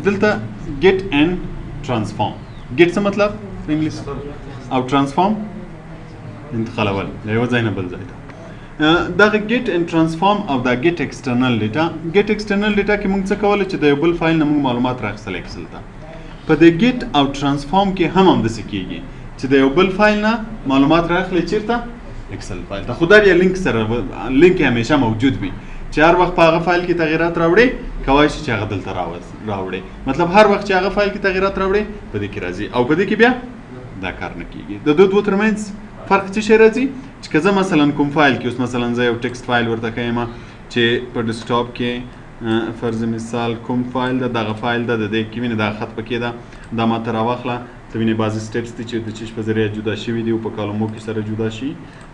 دلته get and transform. get څه مطلب په انګلیش او transform انتقالول له یو ځای نه بل ځای ته. دغه get and transform او دا get external data کې موږ څه کولی چې د یو بل فایل نه موږ معلومات راخیستل اکسل ته. په دې get او transform کې هم همداسې کېږي چې د یو بل فایل نه معلومات راخلي چیرته اکسل فایل ته. خو دا بیا لینک سره لینک همیشه موجود وي چې هر وخت په هغه فایل کې تغییرات راوړي کوای شي چې هغه دلته راوړي. مطلب هر وخت چې هغه فایل کې تغییرات راوړي په دې کې راځي او په دې کې بیا دا کار نه کېږي. د دوه ترمنځ فرق څه شی راځي چې که زه مثلا کوم فایل کې اوس مثلا زه یو ټکسټ فایل ورته ښیم چې په ډیسکټاپ کې فرض مثال کوم فایل ده دغه فایل ده د دې کې وینې دا خط پکې ده دا ماته راواخله ته وینې بعضې سټیپس دي چې د چیش په ذریعه جدا شوي دي او په کالمو کې سره جدا شي.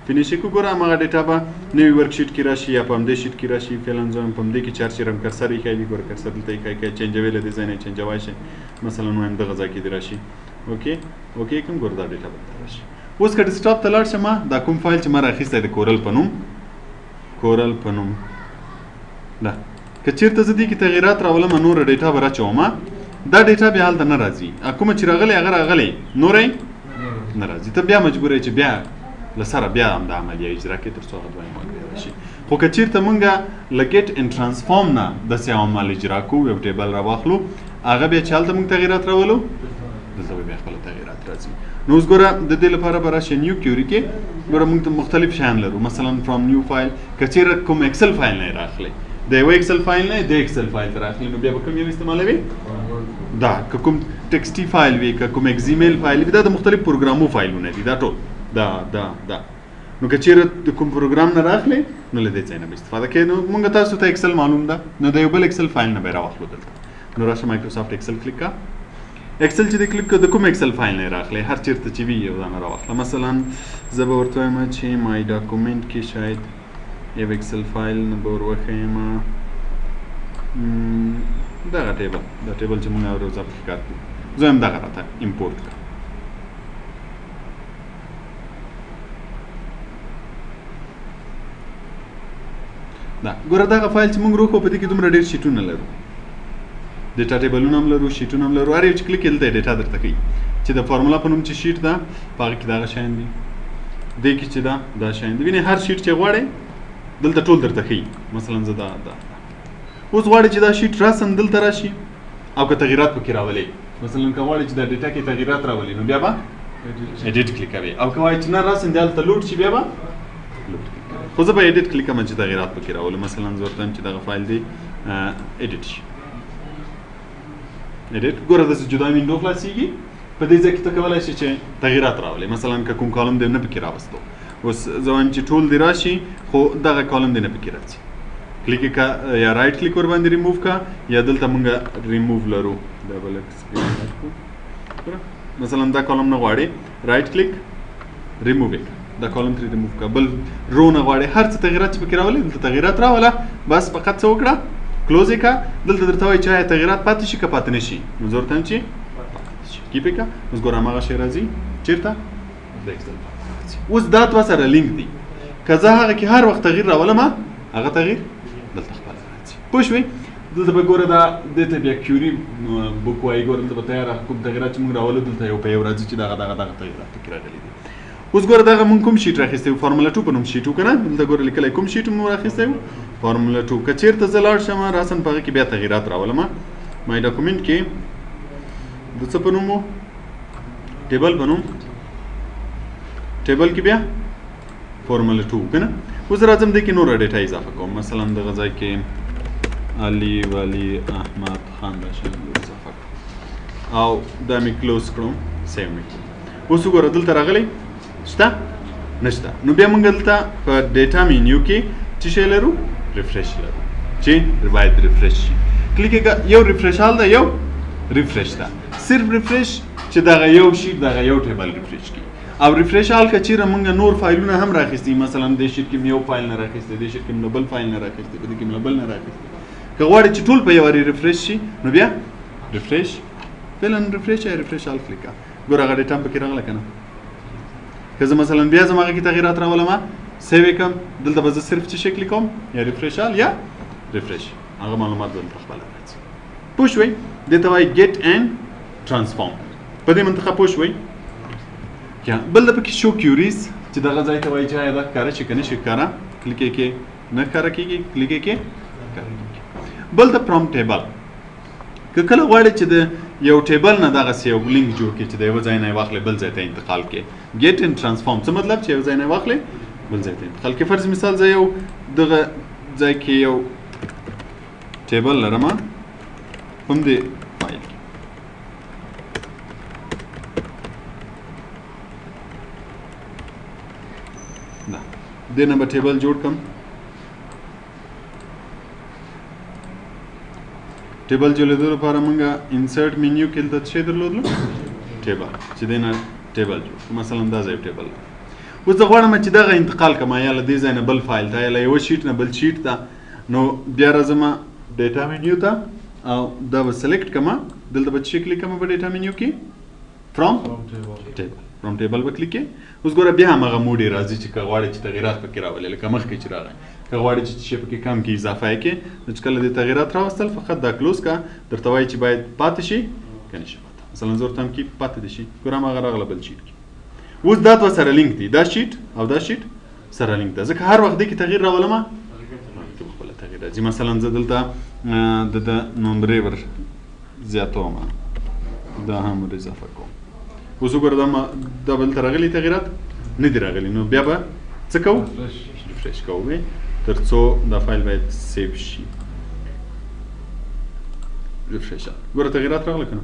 فینیشینګ وګوره هماغه ډیټا به نوي ورکشیټ کې راشي یا په همدې شیټ کې راشي. فعلا زه هم په همدې کې چې هر چېرې هم کرسر ایښی وي ګوره کرسر دلته ایښی که چینجوی له دې ځای نه یې چینجوی شي مثلا وایم دغه ځای کې دې راشي اوکې کوم ګوره دا ډیټا به دلته راشي. اوس که ډیسکټاپ ته لاړ شم دا کوم فایل چې ما راخیستی د کورل په نوم ده که چېرته زه دې کې تغییرات راولم نوره ډیټا به راچوم دا ډیټا بیا هلته نه راځي. کومه چې راغلی هغه راغلی نوری نه راځي. ته بیا مجبور یې چې بیا له سره بیا هم دا عملیه اجرا کړې تر څو هغه دویم عملیه راشي. خو که چېرته مونږ له get and transform نه داسې عمل اجرا کوو یو ټیبل راواخلو هغه بیا چې هلته مونږ تغییرات راولو دلته به بیا خپله تغییرات راځي. نو اوس ګوره د دې لپاره به راشي نیو کیوري کې ګوره مونږ ته مختلف شیان لرو مثلا فرام نیو فایل که چېرې کوم اکسل فایل نه یې راخلی د یو اکسل فایل نه د اکسل فایل ته راخلی نو بیا به کوم یو استعمالوي دا که کوم ټکسټي فایل وي که کوم اکزیمیل فایل وي دا د مختلف پروګرامو فایلونه دي دا ټول دا نو که چېرې د کوم پروګرام نه راخلی نو له دې ځای نه به استفاده کوې. نو مونږ تاسو ته اکسل معلوم ده نو د یو بل اکسل فایل نه به یې راواخلو دلته. نو راشه مایکروسافټ اکسل کلیک کا اکسل چې د کلیک کړه د کوم اکسل فایل نه راخلی هر چېرته چې وي یو ځانه راواخله. مثلا زه به ورته وایم چې مای ډاکومنټ کې شاید یو اکسل فایل نه به ور وښیم دغه ټیبل چې مونږ روزه پکې کار کوو زه هم دغه راته امپورټ کړم. دا ګوره دغه فایل چې مونږ روښو په دې کې دومره ډېر شیټونه لرو ډیټا ټیبلونه هم لرو شیټونه هم لرو هر یو چې کلیک یې دلته ډیټا درته کوي چې د فارمولا په نوم چې شیټ ده په هغه کې دغه شیان دي دې کې چې دا شیان دي وینې هر شیټ چې غواړې دلته ټول درته ښیي. مثلا زه دا اوس غواړې چې دا شیټ راسم دلته راشي او که تغییرات پکې راولې مثلا که غواړې چې دا ډیټا کې تغییرات راولې نو بیا به ایډیټ کلیک کوې او که وایې چې نه راسم دی هلته لوډ شي بیا به لوډ کلیک کوې. خو زه به ایډیټ کلیک کوم چې تغییرات پکې راولم مثلا زه ورته چې دغه فایل دی ایډیټ شي ایډیټ ګوره داسې جدا وینډو خلاصېږي په دې ځای کې ته کولی شي چې تغییرات راولې مثلا که کوم کالم دی نه پکې راوستو اوس زه وایم چې ټول دی راشي خو دغه کالم دی نه پکې راځي کلیک کا یا رائټ کلیک ور باندې ریموو کا یا دلته مونږ ریموو لرو ډبل ایکسپریس مثلا دا کالم نه غواړي رائټ کلیک ریموو دا کالم ترې ریموو کا بل رو نه غواړي هر څه تغییرات چې پکې راولې دلته تغییرات راوله بس فقط څه وکړه کلوز یې کا دلته درته وایي چې آیا تغییرات پاتې شي که پاتې نه شي نو زه ورته وایم چې پاتې شي کیپ یې کا اوس ګوره هماغه شی راځي چېرته د ایکسل اوس دا دوه سره لینک دي که زه هغه کې هر وخت تغییر راولم هغه تغییر دلته خپله راځي پوه شوې دلته به ګوره دا دې ته بیا کیوري بک وایي ګوره دلته به تیاره کوم تغییرات چې موږ راولو دلته یو په یو راځي چې دغه تغییرات پکې راغلي دي. اوس ګوره دغه موږ کوم شیټ راخیستی وو فارمولا 2 په نوم شیټ وو که نه دلته ګوره لیکلی کوم شیټ مو راخیستی وو فارمولا 2 که چېرته زه لاړ شم راسن په هغه کې بیا تغییرات راولم مای ډاکومنټ کې د څه په نوم وو ټیبل په نوم ټیبل کې بیا فارمولا 2 که نه اوس راځم دې کې نوره ډیټا اضافه کوم مثلا دغه ځای کې علي ولی احمد خان دا شی اضافه کړم او دا مې کلوز کړم سیو مې کړم. اوس وګوره دلته راغلی شته نشته نو بیا موږ دلته په ډیټا مینیو کې څه شی لرو ریفریش لرو چې باید ریفریش شي کلیک یې یو ریفریش حال ده یو ریفریش ده صرف ریفریش چې دغه یو شیټ دغه یو ټیبل ریفریش کړي او ریفریش حال که چېرې موږ نور فایلونه هم راخیستي مثلا دې شیټ کې مې یو فایل نه راخیستی دې شیټ کې مې بل فایل نه راخیستی په دې کې مې بل نه راخیستی که غواړې چې ټول په یو وارې ریفریش شي نو بیا ریفریش فعلا ریفریش یا ریفریش حال کلیک کړه ګوره هغه ډیټا هم پکې راغله که نه که زه مثلا بیا زما هغه کې تغییرات راولم سیو یې کړم دلته به زه صرف څه شی کلیک کوم یا ریفریش حال یا ریفریش هغه معلومات به دلته خپله راځي پوه شوئ دې ته وایي ګیټ اینډ ټرانسفارم په دې منطقه پوه شوئ یا بل د پکې شو کیوریز چې دغه ځای ته وایي چې آیا دا ښکاره شي که نه شي ښکاره کلیک یې کې نه ښکاره کېږي کلیک یې کې ښکاره کېږي بل د پرومپټ ټیبل که کله غواړئ چې د یو ټیبل نه دغسې یو لینک جوړ کړي چې د یوه ځای نه یې واخلئ بل ځای ته انتقال کړي ګیټ اینډ ټرانسفارم څه مطلب چې یو ځای نه یې واخلئ بل ځای ته انتقال کړي فرض مثال زه یو دغه ځای کې یو ټیبل لرم هم دې فایل کې دا دې نه به ټیبل جوړ کړم ټیبل جوړېدو لپاره موږ انسرټ منیو کې دلته څه درلودلو ټیبل چې دې نه ټیبل جوړ مثلا دا ځای ټیبل اوس زه غواړم چې دغه انتقال کړم یا له دې ځای نه بل فایل ته یا له یوه شیټ نه بل شیټ ته نو بیا راځم ډیټا منیو ته او دا به سلیکټ کړم دلته به څه کلیک کړم په ډیټا منیو کې فرام ټیبل به کلیک کړئ اوس ګوره بیا همغه موډ یې راځي چې که غواړئ چې تغیرات پکې راولئ لکه مخکې چې راغی که غواړئ چې شی پکې کم کې اضافه یې کړې نو چې کله دې تغیرات راوستل فقط دا کلوز کا درته وایي چې باید پاتې شي که نه شي پاتې مثلا زه ورته هم کې پاتې دې شي ګوره همغه راغله بل شیټ کې اوس دا دوه سره لینک دي دا شیټ او دا شیټ سره لینک ده ځکه هر وخت دې کې تغییر راولمه خپله تغییر راځي مثلا زه دلته د نمبرې ور زیاتوم دا هم ور اضافه کوم اوس وګوره دا بل ته راغلي تغیرات نه دي راغلي نو بیا به څه کوو ریفریش کوو تر څو دا فایل باید سیو شي ریفریش ګوره تغیرات راغله که نه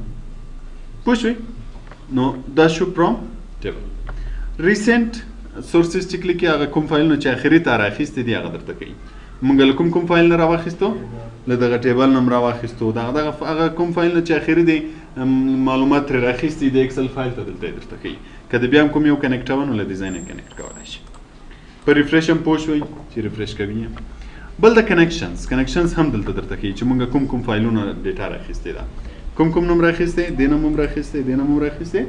پوه شوئ نو دا شو پروم ټیبل ریسنټ سورسز چې کلیک هغه کوم فایلونه چې اخري ته رااخیستي دي هغه درته کوي موږ له کوم فایل نه راواخیستو له دغه ټیبل نه هم راواخیستو دغه هغه کوم فایل نه چې اخري دی معلومات ترې راخیستي د ایکسل فایل ته دلته یې درته کوي که د بیا هم کوم یو کنیکټوه نو له دې ځای نه کنیکټ کولی شي په ریفریش هم پوه شوئ چې ریفریش کوي بل د کنیکشنز هم دلته درته کوي چې موږ کوم فایلونه ډیټا راخیستې ده کوم نوم راخیستې دې نوم هم راخیستې دې نوم هم راخیستې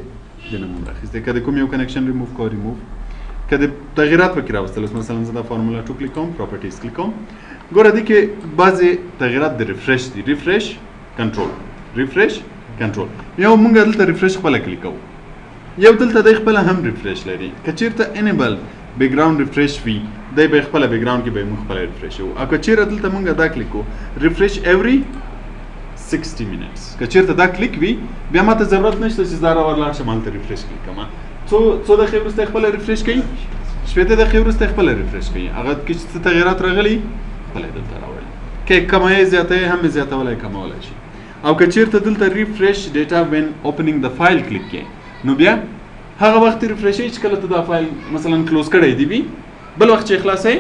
دې نوم هم راخیستې که د کوم یو کنیکشن ریموو کوو ریموو که د تغییرات پکې راوستل اوس مثلا زه دا فارمولا 2 کلیک کوم پراپرټیز کلیک کوم ګوره دې کې بعضې تغییرات د ریفریش دي ریفریش کنټرول یو موږ دلته ریفریش خپله کلیک کوو یو دلته دی خپله هم ریفریش لري که چېرته انیبل بیکګراوند ریفریش وي دی به یې خپله بیکګراوند کې به یې موږ خپله ریفریش وو او که چېرته دلته موږ دا کلیک کوو ریفریش ایوری 60 minutes که چېرته دا کلیک وي بیا ماته ضرورت نشته چې زه راولاړ شم هلته ریفریش کلیک کړم څو دقیقې وروسته یې خپله ریفریش کوي 15 دقیقې وروسته یې خپله ریفریش کوي هغه کې چې څه تغیرات راغلي خپله یې دلته راوړي که یې کموي زیاتوي هم یې زیاتولی کمولی شي او که چېرته دلته ریفریش ډیټا وین اوپنینګ د فایل کلیک کړې نو بیا هغه وخت ریفریشوي چې کله ته دا فایل مثلا کلوز کړی دی وي بل وخت چې یې خلاصوي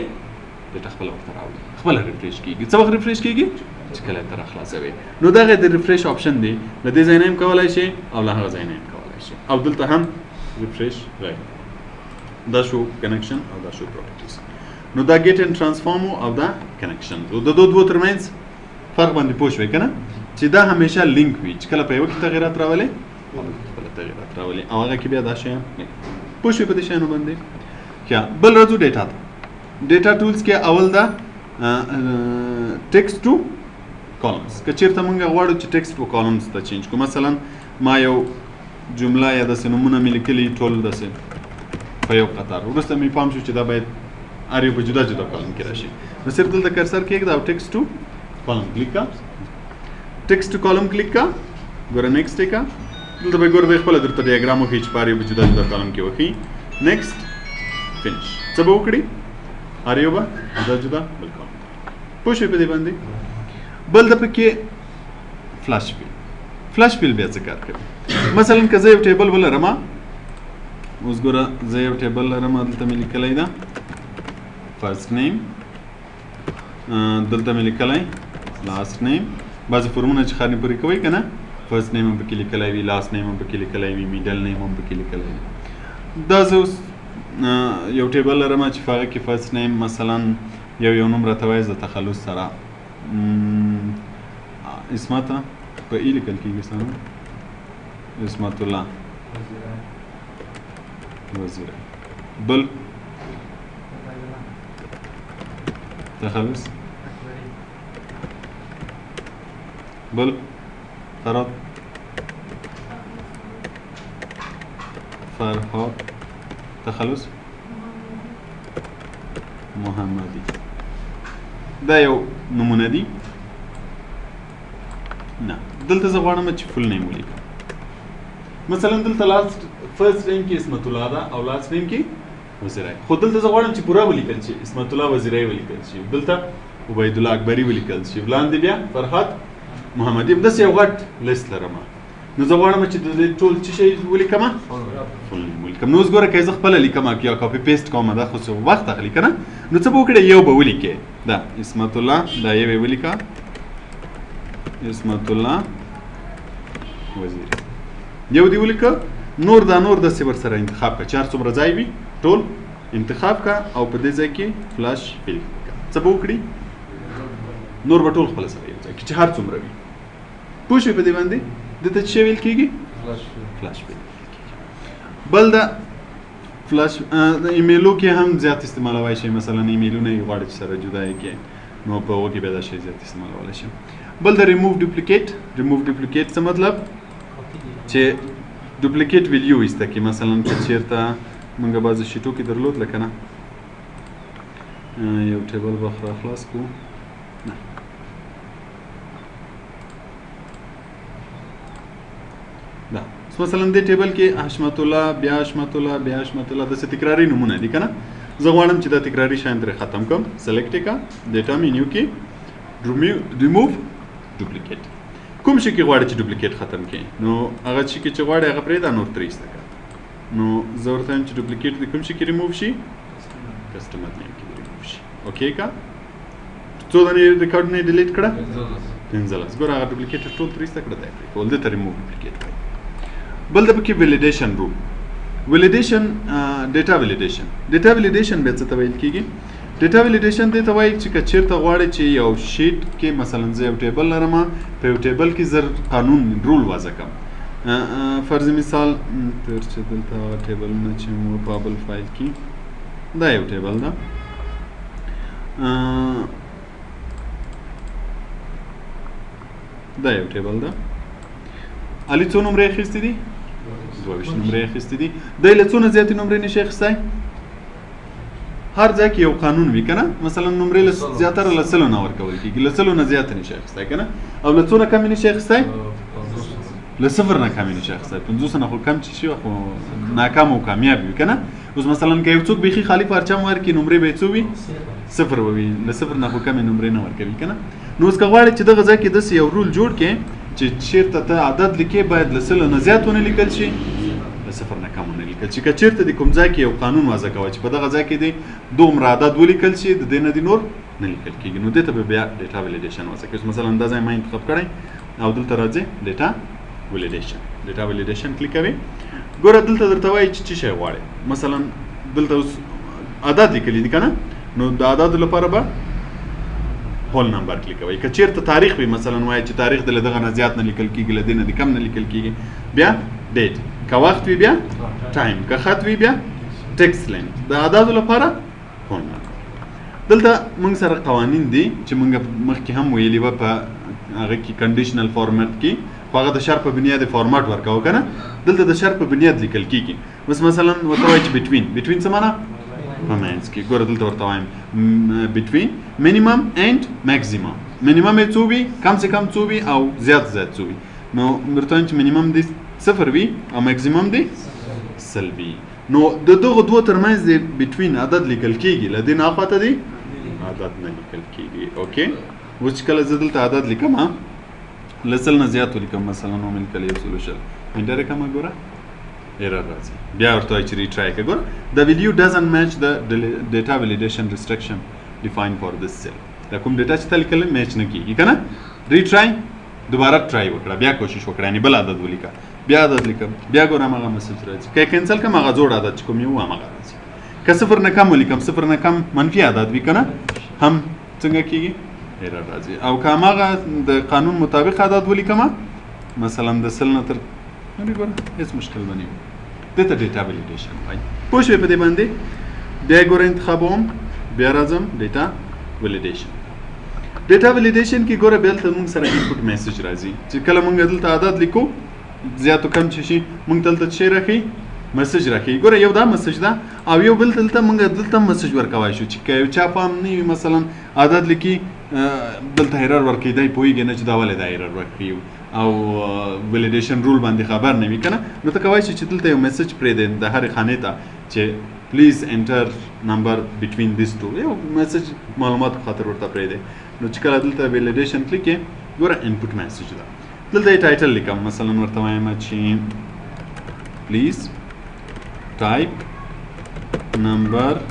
ډیټا خپله ورته راوړي خپله ریفریش کېږي څه وخت ریفریش کېږي چې کله یې ته راخلاصوي نو دغه د ریفریش آپشن دی له دې ځای نه هم کولی شي او له هغه ځای نه هم کولی شي او دلته هم ریفریش راغلی دا شو کنیکشن او دا شو پراپرټیز نو دا ګیټ اینډ ټرانسفارم او دا کنیکشن د دوه ترمنځ فرق باندې پوه شوئ که نه چې دا همیشه لینک وي چې کله په یوه کې تغیرات راولي خپله تغیرات راولي او هغه کې بیا دا شیان پوه شوئ په دې شیانو باندې یا بل راځو ډیټا ته ډیټا ټولز کې اول دا ټیکسټ ټو کالمز که چېرته موږ غواړو چې ټیکسټ ټو کالمز ته چینج کړو مثلا ما یو جمله یا داسې نومونه مې لیکلي ټول داسې په یو قطار وروسته مې پام شو چې دا باید هر یو په جدا جدا کالم کې راشي نو صرف دلته کرسر کېږده او ټیکسټ ټو کالم کلیک کا ټیکسټ ټو کالم کلیک کا ګوره نیکسټ یې کا دلته به ګوره دی خپله درته ډیاګرام وښیي چې په هر یو په جدا جدا کالم کې وښیي نیکسټ فینش څه به وکړي هر یو به جدا جدا بل کالم پوه شوئ په دې باندې بل د پکې فلاش فیل بیا څه کار کوي مثلا که زه یو ټیبل ولرم اوس ګوره زه یو ټیبل لرم دلته مې لیکلی ده فرست نیم دلته مې لیکلی لاست نیم بعضې فورمونه چې خانې پورې کوئ که نه فرست نیم هم پکې لیکلی وي لاست نیم هم پکې لیکلی وي میډل نیم هم پکې لیکلی وي دا زه اوس یو ټیبل لرم چې په هغه کې فرست نیم مثلا یو نوم راته وایي د تخلص سره اسمت په ای لیکل کېږي سره اسمت الله وزیر بل تخلص بل فرهاد تخلص محمدي دا یو نمونه دي. نه دلته زه غواړم چې فل نیم ولیکم. مثلا دلته فرست نیم کې اسمت الله ده او لاست نیم کې وزیرای، خو دلته زه غواړم چې پوره ولیکل شي، اسمت الله وزیرای ولیکل شي، دلته عبید الله اکبری ولیکل شي، وړاندې بیا فرهاد محمدي. همداسې یو غټ لیست لرم، نو زه غواړم چې د ټول څه شی ولیکم، فل نیم ولیکم. نو اوس ګوره که زه خپله لیکم یا کاپي پیسټ کوم دا خو څه وخت اخلي که نه، نو څه به وکړې یو به ولیکې، دا اسمت الله دا یو یې ولیکه، اسمت الله وزیر یو دی ولیکه، نور داسې ورسره انتخاب که چې هر څومره ځای وي ټول انتخاب که او په دې ځای کې فلاش فیل که څه به وکړي نور به ټول خپله سره یو ځای کې چې هر څومره وي. پوه شوې په دې باندې دې ته څه ویل کېږي؟ فلاش فیل. بل دا فلاش ایمیلو کې هم زیات استعمالولی شي، مثلا ایمیلونه یې غواړي چې سره جدا یې کړې نو په هغو کې بیا دا شی زیات استعمالولی شي. بل د ریموو ډوپلیکیټ څه مطلب چې ډوپلیکیټ ویلیو ایسته کړي. مثلا که چېرته موږ بعضې شیټو کې درلود لکه نه یو ټیبل به خلاص کړو، نه دا مثلا دې ټیبل کې حشمت الله بیا حشمت الله بیا حشمت الله داسې تکراري نومونه دي که نه. زه غواړم چې دا تکراري شیان ترې ختم کړم. سلیکټ یې کړه، ډیټا مینیو کې ریموو ډوپلیکیټ. کوم شي کې غواړي چې ډوپلیکیټ ختم کړي نو هغه شي کې چې غواړي هغه پرېږده، نور ترې ایسته کړه. نو زه ورته وایم چې ډوپلیکیټ د کوم شي کې ریموو شي، کسټمر نیم کې ریموو شي. اوکې که څو دانې ریکارډونه یې ډیلیټ کړه؟ 15. ګوره هغه ډوپلیکیټ ټول ترې ایسته کړه، دا یې پرېښول، دې ته ریموو ډوپلیکیټ وایي. بل د پکې ویلیډیشن رول، ویلیډیشن ډیټا ویلیډیشن بیا څه ته ویل کېږي؟ ډیټا ویلیډیشن دې ته وایي چې که چېرته غواړې چې یو شیټ کې مثلا زه یو ټیبل لرم، په یو ټیبل کې زه قانون رول وضع کړم. فرض مثال تر چې دلته هغه ټیبلونه چې مو په بل فایل کې دا یو ټیبل ده، دا یو ټیبل ده. علي څو نمرې اخیستې دي؟ 22 نمرې اخیستې دي. دی له څونه زیاتې نمرې نشي اخیستی؟ هر ځای کې یو قانون وي که نه، مثلا نمرې له زیاتره له 100 نه ورکول کېږي، له 100 نه زیاته نشي اخیستی که نه، او له څونه کمې نشي اخیستی؟ له 0 نه کمې نشي اخیستی. 50 نه خو کم چې شي خو ناکام او کامیاب وي که نه. اوس مثلا که یو څوک بیخي خالي پرچم ورکړي نمرې به یې څو وي؟ 0 به وي، له 0 نه خو کمې نمرې نه ورکوي که نه. نو اوس که غواړې چې دغه ځای کې داسې یو رول جوړ کړې چې چېرته ته عدد لیکې باید له 100 نه زیات ونه لیکل شي، له 0 نه کم ونه لیکل شي. که چېرته د کوم ځای کې یو قانون وضع کوه چې په دغه ځای کې دې دومره عدد ولیکل شي، د دې نه دې نور نه لیکل کېږي، نو دې ته به بیا ډیټا ویلیډیشن وضع کوي. مثلا دا ځای ما انتخاب کړی او دلته راځي ډیټا ویلیډیشن کلیک کوي. ګوره دلته درته وایي چې څه شی غواړې. مثلا دلته اوس عدد لیکلي دي که نه، نو د عددو لپاره به هول نمبر کلیک کوئ. که چېرته تاریخ وي مثلا وایي چې تاریخ د له دغه نه زیات نه لیکل کېږي، له دې نه د کم نه لیکل کېږي، بیا ډیټ. که وخت وي بیا ټایم، که خط وي بیا ټیکسټ لینګ. د عددو لپاره هول نمبر. دلته موږ سره قوانین دي چې موږ مخکې هم ویلي وه په هغه کې کنډیشنل فارمټ کې، خو هغه د شرط په بنیاد فارمټ ورکوه که نه. دلته د شرط په بنیاد لیکل کېږي. بس مثلا ورته وایي چې بټوین څه معنا؟ په منځ کې. ګوره دلته ورته وایم بټوین مینیمم اینډ میکزیمم. مینیمم یې څو وي، کم سے کم څو وي، او زیات څو وي. نو درته وایم چې مینیمم دې 0 وي او میکزیمم دې 100 وي. نو د دغو دوو ترمنځ د بټوین عدد لیکل کېږي، له دې نه اخواته دی عدد نه لیکل کېږي. اوکې اوس چې کله زه دلته عدد لیکم له 100 نه زیات ولیکم، مثلا ومې لیکل 100 انټر یې کړم، ګوره ایرر راځي. بیا ورته وایي چې ریټرای کړه. ګوره the value doesn't match the data validation restriction defined for this cell. دا کوم ډیټا چې تا لیکل میچ نه کېږي که نه. ریټرای دوباره ټرای وکړه، بیا کوشش وکړه، یعنې بل عدد ولیکه، بیا عدد لیکم، بیا ګوره همغه مسج راځي. که یې کینسل کړم هغه زوړ عدد چې کوم یې و همغه راځي. که 0 نه کم ولیکم، 0 نه کم منفي عدد وي که نه، هم څنګه کېږي؟ ایرر راځي. او که همغه د قانون مطابق عدد ولیکم، مثلا د 100 نه تر ګوره هېڅ مشکل به نه وي. دې ته ډیټا ویلیډیشن وایي. پوه شوې په دې باندې؟ بیا یې ګوره انتخابوم، بیا راځم ډیټا ویلیډیشن. ډیټا ولیډیشن کې ګوره بیا دلته موږ سره انپوټ میسج راځي چې کله موږ دلته عدد لیکو زیات کم چې شي موږ دلته څه راخي میسج راخي ګوره یو دا میسج ده او یو بل دلته موږ دلته میسج ورکوای شو چې یو چا پام نه وي مثلا عدد لیکي دلته ایرر ورکړي دی پوهیږي نه چې دا ولې دا ایرر ورکړي او ولیډیشن رول باندې خبر نه وي کنه نو ته کوای شي چې دلته یو میسج پرې د هر خانه ته چې پلیز انټر نمبر بټوین دیس ټو یو میسج معلومات خاطر ورته پرې دی نو چې کله دلته ولیډیشن کلیک کې ګوره انپوټ میسج ده دلته ټایټل لیکم مثلا ورته وایم چې پلیز ټایپ نمبر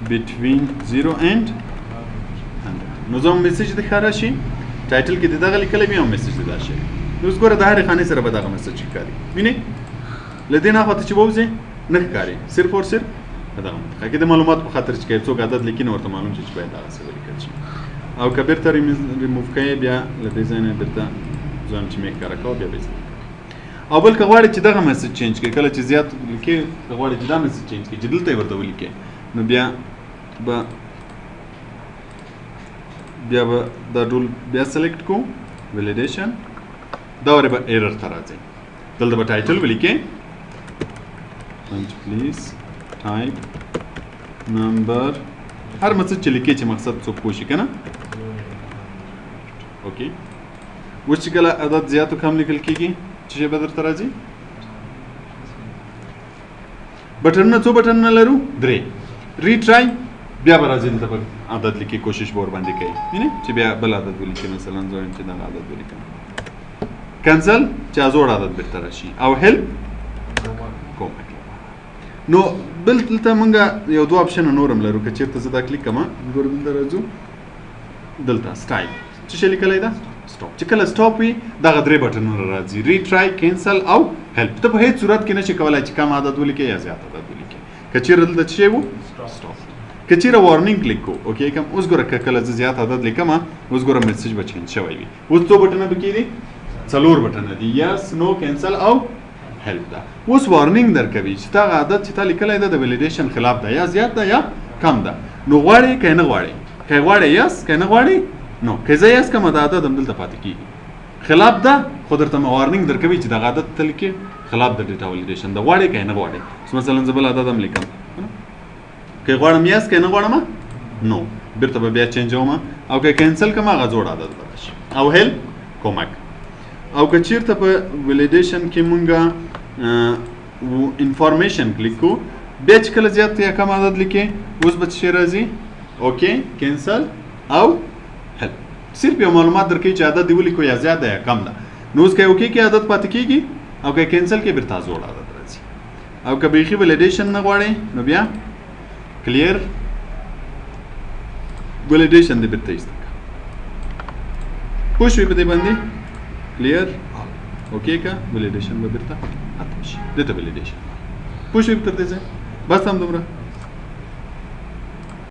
بټوین 0 and 100 نو زموږ میسج د ښکاره شي ټایټل کې دغه لیکلی وي او میسج د دا شي نو اوس ګوره د هرې خانې سره به دغه میسج ښکاري وینئ له دې نه خواته چې ووځي نه ښکاري صرف اور صرف په دغه منطقه کې د معلومات په خاطر چې څوک عدد لیکي نو ورته معلوم شي چې باید دغسې ولیکل شي او که بیرته ریموف کوئ بیا له دې ځای نه بیرته ځان چې مې ښکاره کوه بیا به او بل که غواړئ چې دغه میسج چینج کړئ کله چې زیات لیکئ که غواړئ چې دا میسج چینج کړئ چې دلته یې ورته ولیکئ نو بیا به دا ټول بیا سلیکټ کوو ولیډیشن دا ورې به ایرر ته راځئ دلته به ټایټل ولیکئ پلیز ټایپ نمبر هر میسج چې لیکئ چې مقصد څوک پوه شي که نه اوکې اوس چې کله عدد زیات و کم لیکل کېږي څه شی به درته راځي بټنونه څو بټنونه لرو 3 ریټرای بیا به راځي دلته به عدد لیکي کوشش به ورباندې کوي وینئ چې بیا بل عدد ولیکي مثلا زه وایم چې دغه عدد ولیکم کنسل چې زوړ عدد بیرته راشي او هیلپ کومک نو بل دلته موږ یو دوه اپشنه نور هم لرو که چېرته زه دا کلیک کړم ګوره دلته راځو دلته سټایل څه شی لیکلی ده سټاپ چې کله سټاپ وي دغه 3 بټنونه راځي ریټرای کینسل او هیلپ ته په هیڅ صورت کې نشي کولی چې کم عدد ولیکې یا زیات عدد ولیکې که چېرې دلته څه شی و سټاپ که چېرې وارنینګ کلیک کو اوکې کوم اوس ګوره که کله زه زیات عدد لیکم اوس ګوره میسج به چینج شوی وي اوس څو بټنه پکې دي 4 بټنه دي یس نو کینسل او هیلپ ده اوس وارنینګ درکوي چې تا عدد چې تا لیکلی ده د ولیډیشن خلاف ده یا زیات ده یا کم ده نو غواړې که نه غواړې که غواړې یس که نه غواړې نو که زه یس کوم د عدد همدلته پاتې کېږي خلاف ده خو درته وارنینګ درکوي چې دغه عدد ته لیکې خلاف د ډیټا ولیډیشن ده غواړې که نه غواړې اوس مثلا زه بل عدد هم لیکم که غواړم یس که نه غواړم نو بیرته به بیا چینجوم او که کینسل کوم هغه زوړ عدد به راشي او هیلپ کومک او که چیرته په ولیډیشن کې مونږ انفارمیشن کلیک کو بیا چې کله زیات یا کم عدد لیکې اوس به څه شی راځي اوکې کینسل او هیلپ صرف یو معلومات درکوي چې عدد دې ولیکو یا زیات ده یا کم ده نو اوس که اوکې کې عدد پاتې کېږي او که کینسل کې بیرته زوړ عدد راځي او که بیخي ولیډیشن نه غواړئ نو بیا کلیر ولیډیشن دې بیرته ایسته کړه پوه شوې په دې باندې کلیر اوکې که ولیډیشن به بیرته ختم شي دې ته ولیډیشن پوه شوې تر دې ځای بس هم دومره